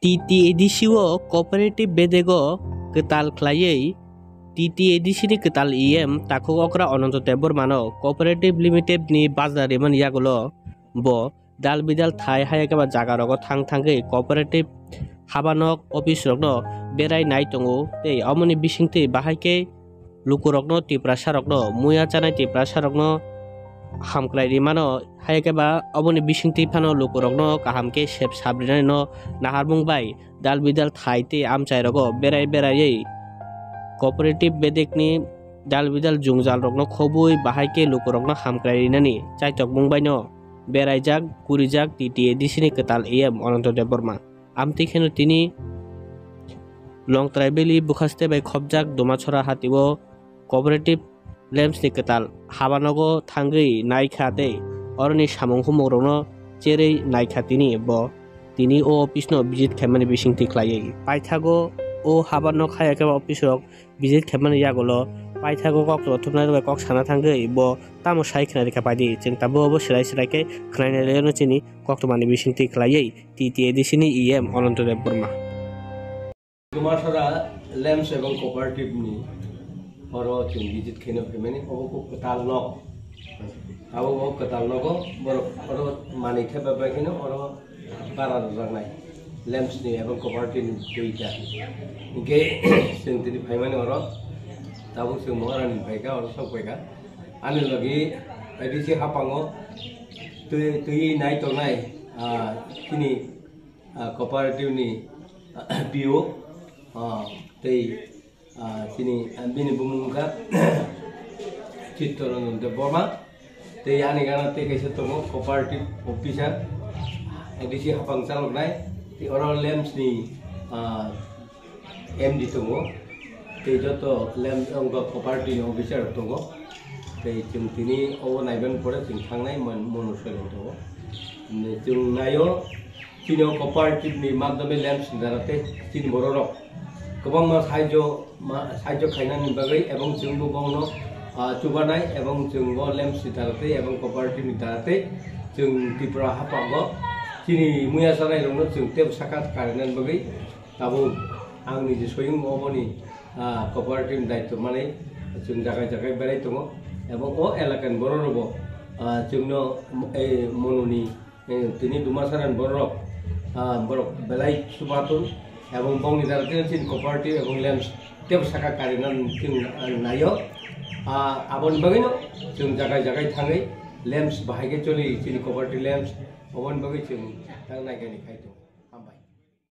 TTADC o cooperative bedego ketal klayei TTADC ni ketal taku okra ononto tebor mano cooperative limited ni bazar eman yagulo bo dal bidal thai hayake ba jaga rogo thangge cooperative habanok office rokno berai nai tongo tei amoni bisingte bahaike lukurokno tiprasa rokno muya chanai tiprasa rokno hamklai rimano hayake ba oboni bisingte phano lukurokno kahamke sep sabrinai no naharbung bai dal bidal thai te amchai rogo berai cooperative bedekni dal bidal jungjal rokno khobui bahaike lukurokno hamklai rinani chaitok mungbai no beraijak kurijak TTADC ni ketal Ananto Deborma amti kheno tini long tribally bukhaste bai khobjak domachora hatibo cooperative lamps ni ketal habanogo thangei naikha oroni samung humorokno cherei naikha tini bo tini o office no visit khaimani bisingti khlaiei paithago o habanok hayake office rok visit khaimani yagolo paithago kok thumnai bai kok sana thangei bo tamo sai khna rekha paidi jeng tabo bo serai ke khlainai leno chini kok tomani bisingti khlaiei TTADC ni Ananto Deborma Dumashara lamps এবং cooperative ni oro chung visit kheno family obo ketal nok abo ketal nogo oro mani kheba ba kheno oro bara rangnai lamps ni এবং cooperative duita ge chung tini phaimani oro tabo chung moharani phaika oro sok phaika ani logi adisi hapango tui nai to nai kini cooperative ni PO tei sini bini bumungka Cittarananda Deborma tei ani gana tei kaisa tongo cooperative officer edisi hapang salok nai tei oro lamps ni MD tongo tei joto lamps ongko cooperative officer tongo tei chung tini obo naiben pore chung thangnai monusoi tongo chung nayo chini cooperative ni madhyame lamps darate chini bororok गोबां साहाय्य खायनायनि बागै एबं जोंबो गावनो चुबानाय एबं जोंबो lamps नि दाराते एबं cooperative नि दाराते जों त्रिपुरा हापांगो चिनि मुया जानाय रंनो जों टेप साका कारेनायनि बागै दाबो आंनि जे सयं अबनि cooperative नि दायित्व माने जों जागाय बेराय दङ एबं ओ एलाकानि बररबो जोंनो ए मननि दिनै दुमासारानि बररब बेलाय सुबातुन এবং বংনি দারাতে চিন কোঅপারেটিভ এবং ল্যাম্পস টেপ সাকা কারিনান চিন নাयो আবন বাগैनो जों जागाय थाङै ল্যাম্পস बाहायगे चलि चिन कोঅपारेटिभ ল্যাম্পস अबन बागै जों नायगानि खायदों